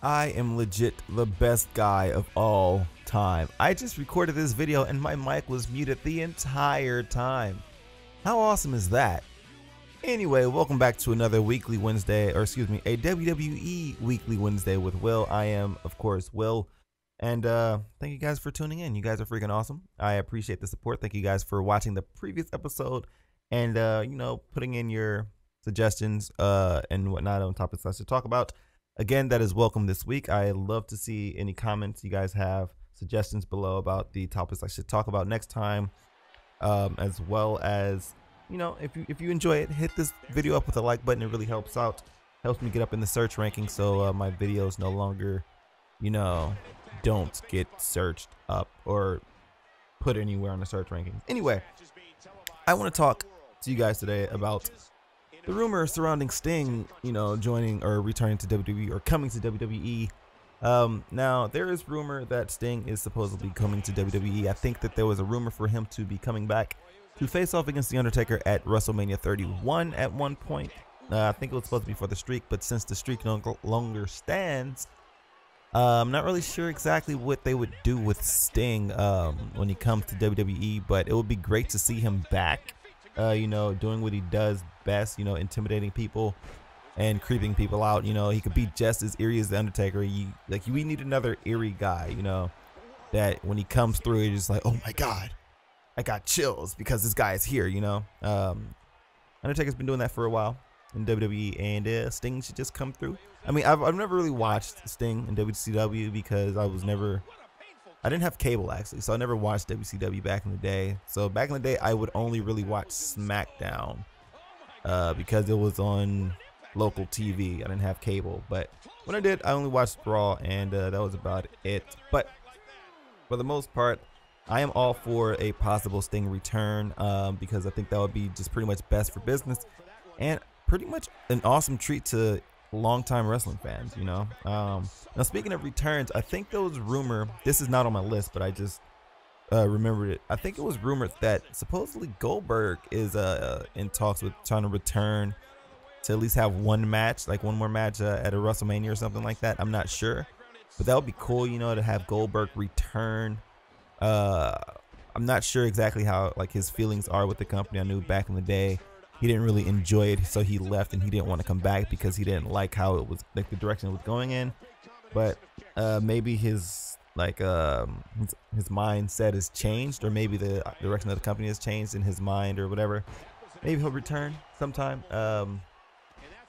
I am legit the best guy of all time. I just recorded this video and my mic was muted the entire time. How awesome is that? Anyway, welcome back to another weekly Wednesday, or excuse me, a WWE Weekly Wednesday with Will. I am, of course, Will. And thank you guys for tuning in. You guys are freaking awesome. I appreciate the support. Thank you guys for watching the previous episode and, putting in your suggestions and whatnot on topics I should talk about. Again, that is welcome this week. I love to see any comments you guys have, suggestions below about the topics I should talk about next time, as well as, if you enjoy it, hit this video up with a like button. It really helps out, helps me get up in the search ranking, so my videos no longer, don't get searched up or put anywhere on the search rankings. Anyway, I want to talk to you guys today about the rumor surrounding Sting, joining or returning to WWE or coming to WWE. Now, there is rumor that Sting is supposedly coming to WWE. I think that there was a rumor for him to be coming back to face off against The Undertaker at WrestleMania 31 at one point. I think it was supposed to be for the streak, but since the streak no longer stands, I'm not really sure exactly what they would do with Sting when he comes to WWE, but it would be great to see him back. Doing what he does best, intimidating people and creeping people out. He could be just as eerie as The Undertaker. We need another eerie guy, that when he comes through, you're just like, oh my God, I got chills because this guy is here, Undertaker's been doing that for a while in WWE, and Sting should just come through. I mean, I've never really watched Sting in WCW because I didn't have cable actually, so I never watched WCW back in the day. So back in the day, I would only really watch SmackDown because it was on local TV. I didn't have cable, but when I did, I only watched Raw, and that was about it. But for the most part, I am all for a possible Sting return because I think that would be just pretty much best for business and pretty much an awesome treat to longtime wrestling fans, Now, speaking of returns, I think there was rumor, this is not on my list, but I just remembered it. I think it was rumored that supposedly Goldberg is in talks with trying to return to at least have one match, like one more match at a WrestleMania or something like that. I'm not sure, but that would be cool, to have Goldberg return. I'm not sure exactly how his feelings are with the company. I knew back in the day he didn't really enjoy it, so he left, and he didn't want to come back because he didn't like how it was, the direction it was going in. But maybe his mindset has changed, or maybe the direction of the company has changed in his mind, or whatever. Maybe he'll return sometime.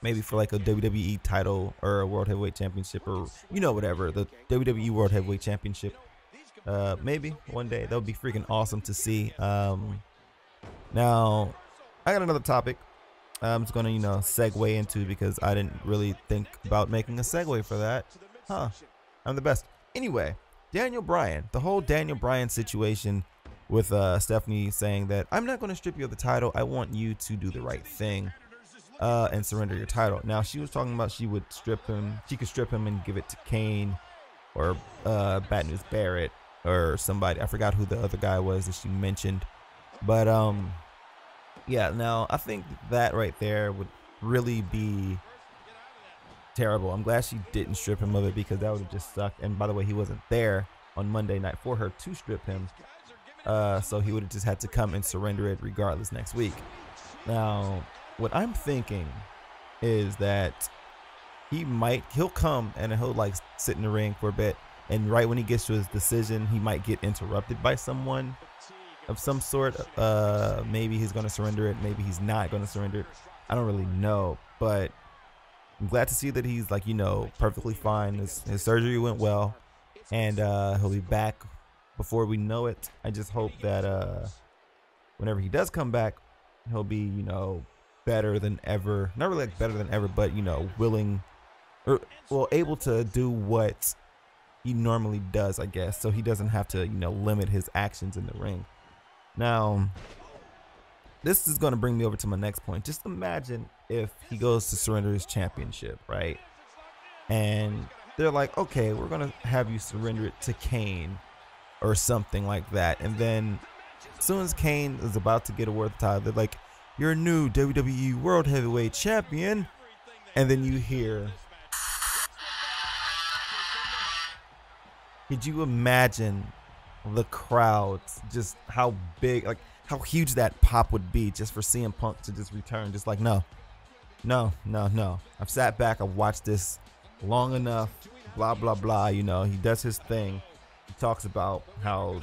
Maybe for a WWE title or a World Heavyweight Championship, or whatever, the WWE World Heavyweight Championship. Maybe one day. That would be freaking awesome to see. Now, I got another topic I'm just going to, segue into because I didn't really think about making a segue for that. I'm the best. Anyway, Daniel Bryan, the whole Daniel Bryan situation with Stephanie saying that I'm not going to strip you of the title. I want you to do the right thing and surrender your title. Now, she was talking about she would strip him. She could strip him and give it to Kane or Bad News Barrett or somebody. I forgot who the other guy was that she mentioned. But, yeah, now I think that right there would really be terrible. I'm glad she didn't strip him of it because that would have just sucked. And by the way, he wasn't there on Monday night for her to strip him. So he would have just had to come and surrender it regardless next week. Now, what I'm thinking is that he'll come and he'll sit in the ring for a bit. And right when he gets to his decision, he might get interrupted by someone of some sort. Maybe he's going to surrender it. Maybe he's not going to surrender it. I don't really know, but I'm glad to see that he's perfectly fine. His surgery went well, and he'll be back before we know it. I just hope that whenever he does come back, he'll be, better than ever. Not really better than ever, but, willing or able to do what he normally does, I guess, so he doesn't have to, limit his actions in the ring. Now, this is going to bring me over to my next point. Just imagine if he goes to surrender his championship, right? And they're like, okay, we're going to have you surrender it to Kane or something like that. And then as soon as Kane is about to get awarded the title, they're like, you're a new WWE World Heavyweight Champion. And then you hear Could you imagine the crowds, just how big, like how huge that pop would be just for CM Punk to just return? Just like, no. I've sat back, I've watched this long enough, blah, blah, blah. You know, he does his thing. He talks about how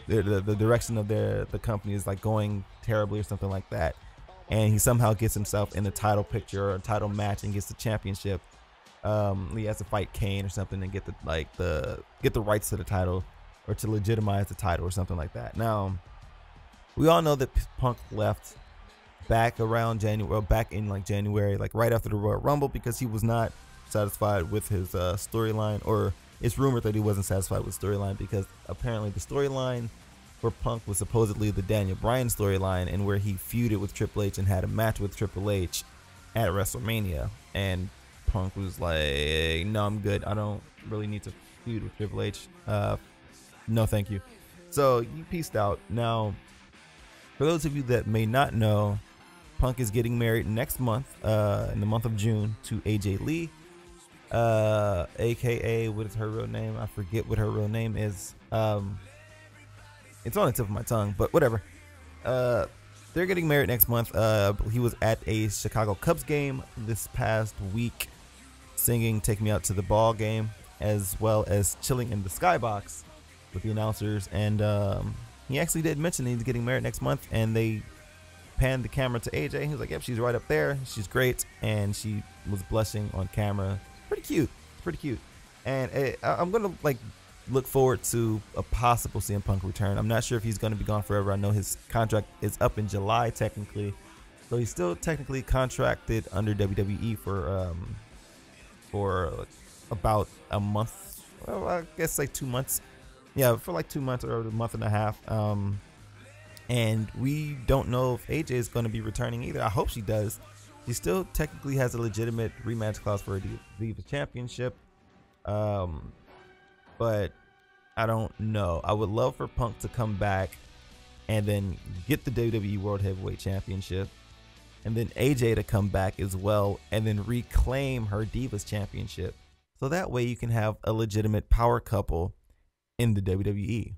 the direction of the company is like going terribly or something like that. And he somehow gets himself in the title picture or a title match and gets the championship. He has to fight Kane or something and get the rights to the title or to legitimize the title or something like that. Now, we all know that Punk left back around January, well, back in like January, like right after the Royal Rumble, because he was not satisfied with his storyline, or it's rumored that he wasn't satisfied with storyline, because apparently the storyline for Punk was supposedly the Daniel Bryan storyline, and where he feuded with Triple H and had a match with Triple H at WrestleMania, and Punk was like, no, I'm good, I don't really need to feud with Triple H, no thank you. So he peaced out. Now, for those of you that may not know, Punk is getting married next month, in the month of June, to AJ Lee, aka, what is her real name? I forget what her real name is. It's on the tip of my tongue, but whatever. They're getting married next month. He was at a Chicago Cubs game this past week, singing "Take Me Out to the Ball Game," as well as chilling in the skybox with the announcers. And he actually did mention he's getting married next month, and they panned the camera to AJ. He was like, yep, she's right up there, she's great, and she was blushing on camera. Pretty cute. And I'm gonna like look forward to a possible CM Punk return. I'm not sure if he's gonna be gone forever. I know his contract is up in July technically, so he's still technically contracted under WWE for about a month, well, I guess like 2 months. Yeah, for like 2 months or a month and a half. And we don't know if AJ is going to be returning either. I hope she does. She still technically has a legitimate rematch clause for a Divas Championship. But I don't know. I would love for Punk to come back and then get the WWE World Heavyweight Championship. And then AJ to come back as well and then reclaim her Divas Championship. So that way you can have a legitimate power couple in the WWE.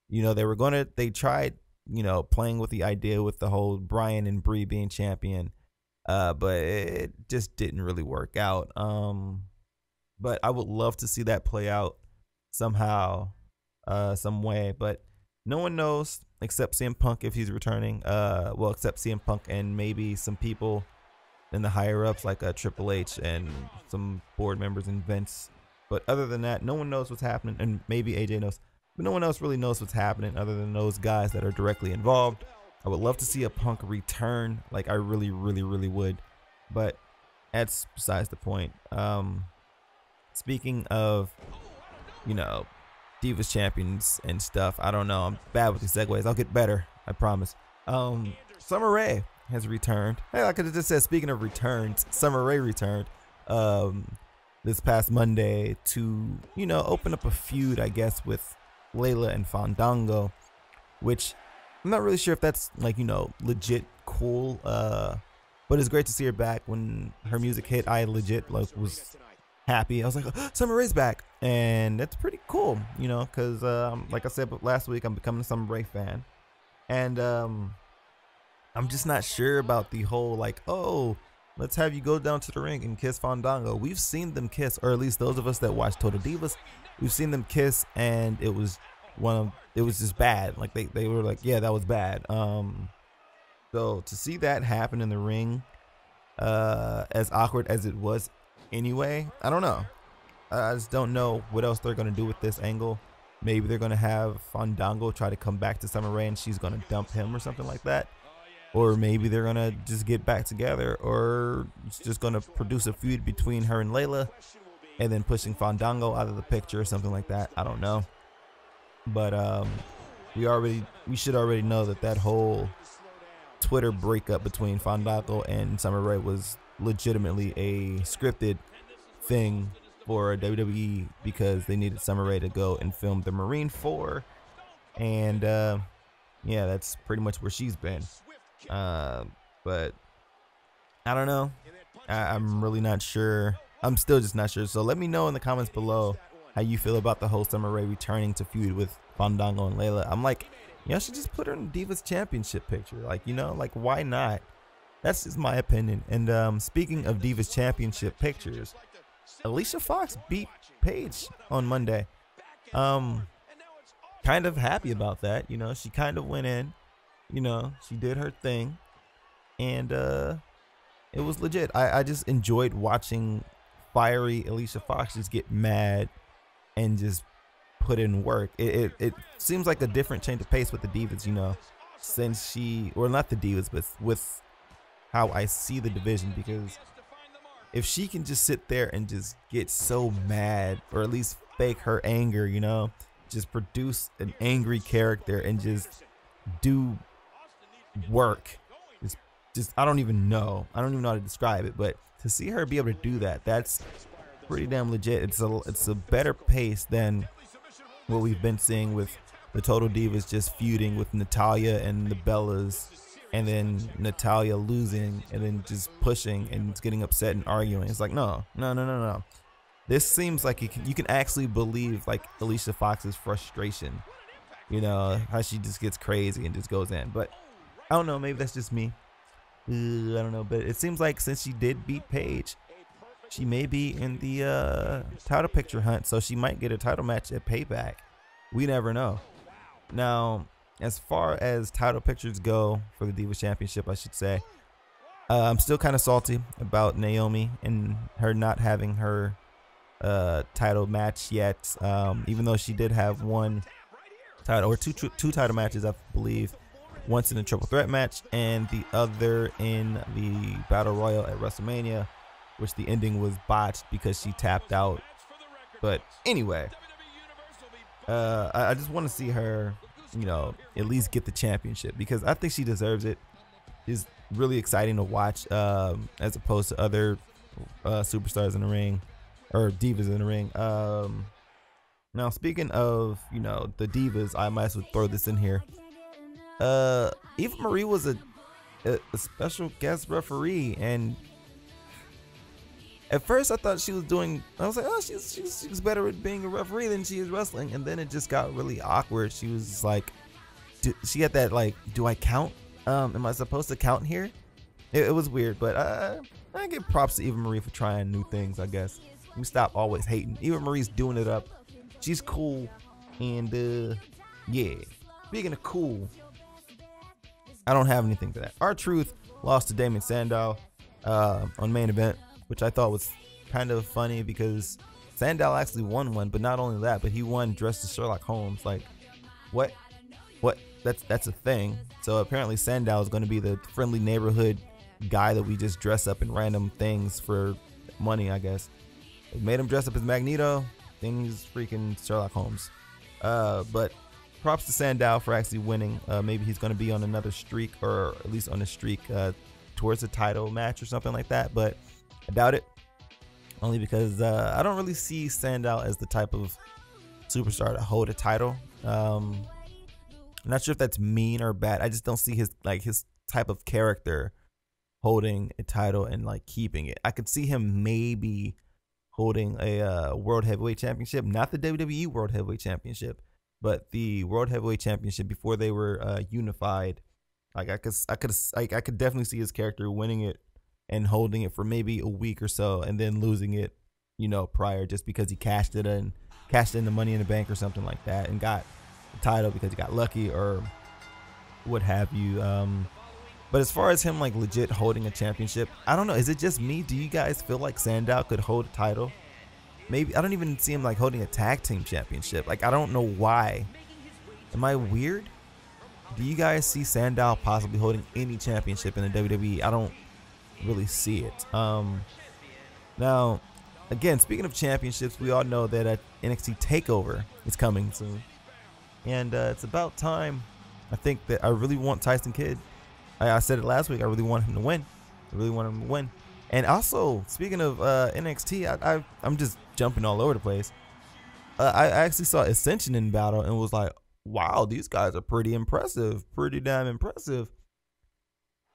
You know, they tried, you know, playing with the idea with the whole Bryan and Brie being champion, but it just didn't really work out. But I would love to see that play out somehow, some way, but no one knows except CM Punk if he's returning. Well, except CM Punk and maybe some people in the higher ups like Triple H and some board members and Vince. But other than that, no one knows what's happening, and maybe AJ knows. But no one else really knows what's happening other than those guys that are directly involved. I would love to see a Punk return. Like, I really would. But that's besides the point. Speaking of, you know, Divas champions and stuff, I don't know. I'm bad with these segues. I'll get better. I promise. Summer Rae has returned. Hey, I could have just said, speaking of returns, Summer Rae returned this past Monday to, you know, open up a feud, I guess, with Layla and Fandango, which I'm not really sure if that's like, you know, legit cool, but it's great to see her back. When her music hit, I legit like was happy. I was like, oh, Summer Rae's back, and that's pretty cool, you know, because like I said last week, I'm becoming a Summer Rae fan, and I'm just not sure about the whole like, oh, let's have you go down to the ring and kiss Fandango. We've seen them kiss, or at least those of us that watch Total Divas, we've seen them kiss, and it was just bad. Like they were like, yeah, that was bad. So to see that happen in the ring, as awkward as it was anyway, I don't know. I just don't know what else they're gonna do with this angle. Maybe they're gonna have Fandango try to come back to Summer Rae and she's gonna dump him or something like that. Or maybe they're gonna just get back together, or it's just gonna produce a feud between her and Layla, and then pushing Fandango out of the picture or something like that. I don't know, but we should already know that whole Twitter breakup between Fandango and Summer Rae was legitimately a scripted thing for WWE, because they needed Summer Rae to go and film the Marine 4, and yeah, that's pretty much where she's been. But I don't know. I'm really not sure. I'm still just not sure. So let me know in the comments below how you feel about the whole Summer Rae returning to feud with Fandango and Layla. I'm like, you know, she just put her in Divas Championship picture. Like, you know, like, why not? That's just my opinion. And speaking of Divas Championship pictures, Alicia Fox beat Paige on Monday. Kind of happy about that. You know, she kind of went in, you know, she did her thing, and it was legit. I just enjoyed watching fiery Alicia Fox just get mad and just put in work. It seems like a different change of pace with the Divas, you know, since she, or not the Divas, but with how I see the division, because if she can just sit there and just get so mad, or at least fake her anger, you know, just produce an angry character and just do work, just I don't even know how to describe it, but to see her be able to do that, that's pretty damn legit. It's a better pace than what we've been seeing with the Total Divas just feuding with Natalya and the Bellas, and then Natalya losing and then just pushing and getting upset and arguing. It's like, no. This seems like you can actually believe like Alicia Fox's frustration, you know, how she just gets crazy and just goes in. But I don't know, maybe that's just me. I don't know, but it seems like since she did beat Paige, she may be in the title picture hunt, so she might get a title match at Payback. We never know. Now, as far as title pictures go for the Divas Championship, I should say, I'm still kind of salty about Naomi and her not having her title match yet, even though she did have one title, or two title matches, I believe, once in a triple threat match and the other in the Battle Royal at WrestleMania, which the ending was botched because she tapped out. But anyway, I just want to see her, you know, at least get the championship, because I think she deserves it. It's really exciting to watch, as opposed to other superstars in the ring, or divas in the ring. Now, speaking of, you know, the divas, I might as well throw this in here. Eva Marie was a special guest referee, and at first I thought she was doing, I was like, oh, she's better at being a referee than she is wrestling. And then it just got really awkward. She was like, she had that like, do I count? Am I supposed to count here? It was weird, but I give props to Eva Marie for trying new things, I guess. We stop always hating. Eva Marie's doing it up. She's cool. And yeah, speaking of cool, I don't have anything for that. R-Truth lost to Damon Sandow on main event, which I thought was kind of funny because Sandow actually won one, but not only that, but he won dressed as Sherlock Holmes. Like, what? That's a thing. So apparently Sandow is going to be the friendly neighborhood guy that we just dress up in random things for money, I guess. They made him dress up as Magneto. Then he's freaking Sherlock Holmes. But props to Sandow for actually winning. Maybe he's going to be on another streak, or at least on a streak towards a title match or something like that. But I doubt it, only because I don't really see Sandow as the type of superstar to hold a title. I'm not sure if that's mean or bad. I just don't see his type of character holding a title and like keeping it. I could see him maybe holding a World Heavyweight Championship, not the WWE World Heavyweight Championship, but the World Heavyweight Championship before they were unified. Like I could definitely see his character winning it and holding it for maybe a week or so, and then losing it, you know, prior, just because he cashed in the Money in the Bank or something like that, and got the title because he got lucky or what have you. But as far as him like legit holding a championship, I don't know. Is it just me? Do you guys feel like Sandow could hold a title? Maybe. I don't even see him like holding a tag team championship. Like, I don't know why. Am I weird? Do you guys see Sandow possibly holding any championship in the WWE? I don't really see it. Now, again, speaking of championships, we all know that NXT TakeOver is coming soon, and it's about time. I think that I really want Tyson Kidd. I said it last week. I really want him to win. I really want him to win. And also, speaking of NXT, I'm just jumping all over the place. I actually saw Ascension in battle and was like, wow, these guys are pretty impressive, pretty damn impressive.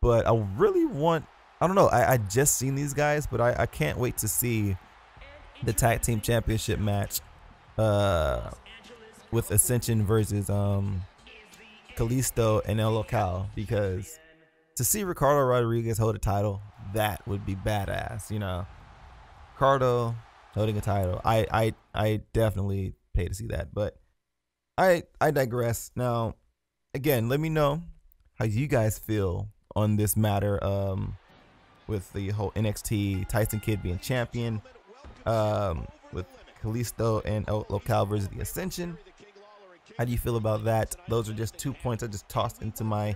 But I really want, I don't know, I just seen these guys, but I can't wait to see the tag team championship match with Ascension versus Kalisto and El Local, because to see Ricardo Rodriguez hold a title, that would be badass. You know, Ricardo holding a title. I definitely pay to see that, but I digress. Now, again, let me know how you guys feel on this matter, with the whole NXT Tyson Kidd being champion, with Kalisto and El Local versus the Ascension. How do you feel about that? Those are just 2 points I just tossed into my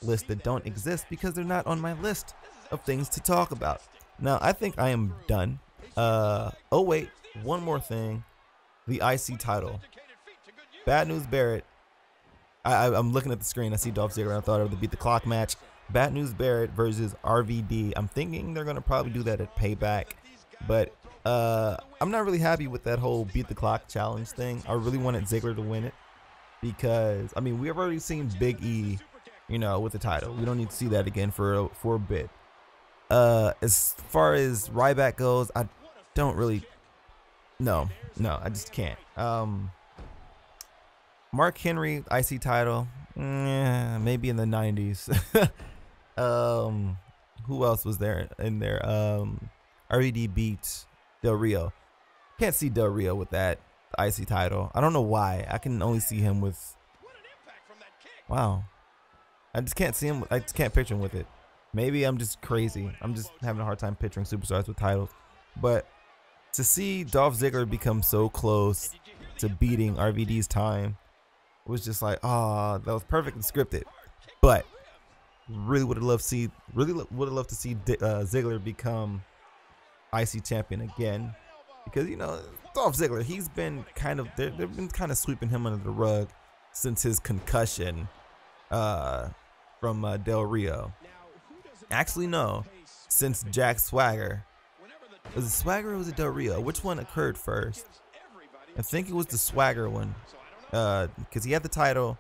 list that don't exist because they're not on my list of things to talk about. Now, I think I am done. Oh wait, one more thing. The IC title. Bad News Barrett. I'm looking at the screen. I see Dolph Ziggler. I thought it would beat the clock match. Bad News Barrett versus RVD. I'm thinking they're gonna probably do that at Payback, but I'm not really happy with that whole beat the clock challenge thing. I really wanted Ziggler to win it because, I mean, we've already seen Big E, you know, with the title. We don't need to see that again for a bit. As far as Ryback goes, I don't really. No, I just can't. Mark Henry IC title, maybe in the 90s. Who else was there in there? RED beat Del Rio. Can't see Del Rio with that IC title. I don't know why. I can only see him with. Wow. I just can't see him. I just can't picture him with it. Maybe I'm just crazy. I'm just having a hard time picturing superstars with titles. But to see Dolph Ziggler become so close to beating RVD's time was just like, oh, that was perfectly scripted. But really would have loved to see Ziggler become IC champion again, because, you know, Dolph Ziggler, he's been kind of, they've been kind of sweeping him under the rug since his concussion from Del Rio. Actually, no, since Jack Swagger. Was it Swagger or was it Del Rio? Which one occurred first? I think it was the Swagger one, because he had the title,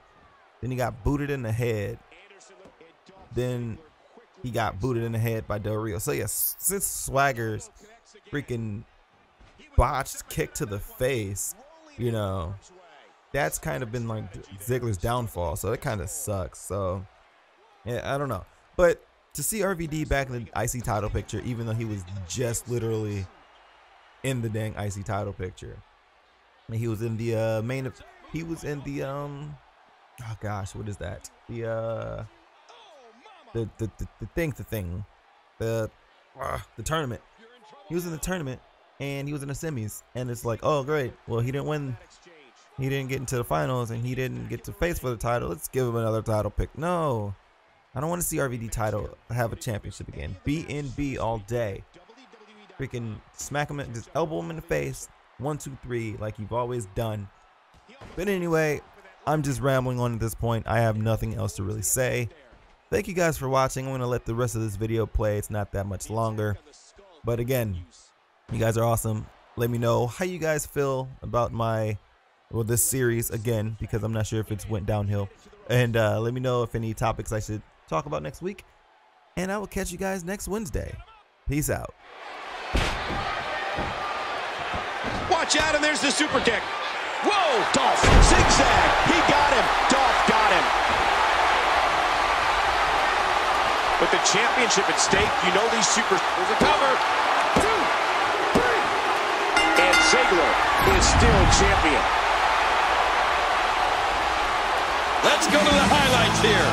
then he got booted in the head, then he got booted in the head by Del Rio. So yes, since Swagger's freaking botched kick to the face, you know, that's kind of been like Ziggler's downfall. So it kind of sucks. So yeah, I don't know. But to see RVD back in the IC title picture, even though he was just literally in the dang IC title picture, and he was in the main. He was in the oh gosh, what is that? The tournament. He was in the tournament and he was in the semis, and it's like, oh great, well, he didn't win, he didn't get into the finals, and he didn't get to face for the title. Let's give him another title pick. No, I don't want to see RVD title have a championship again. BNB all day. Freaking smack him, just elbow him in the face, 1 2 3, like you've always done. But anyway, I'm just rambling on at this point. I have nothing else to really say. Thank you guys for watching. I'm going to let the rest of this video play. It's not that much longer. But again, you guys are awesome. Let me know how you guys feel about this series again, because I'm not sure if it's went downhill. And let me know if any topics I should talk about next week. And I will catch you guys next Wednesday. Peace out. Watch out, and there's the super kick. Whoa, Dolph, zigzag. He got him. Dolph got him. With the championship at stake, you know these super... There's a cover. 2, 3. And Ziggler is still champion. Let's go to the highlights here.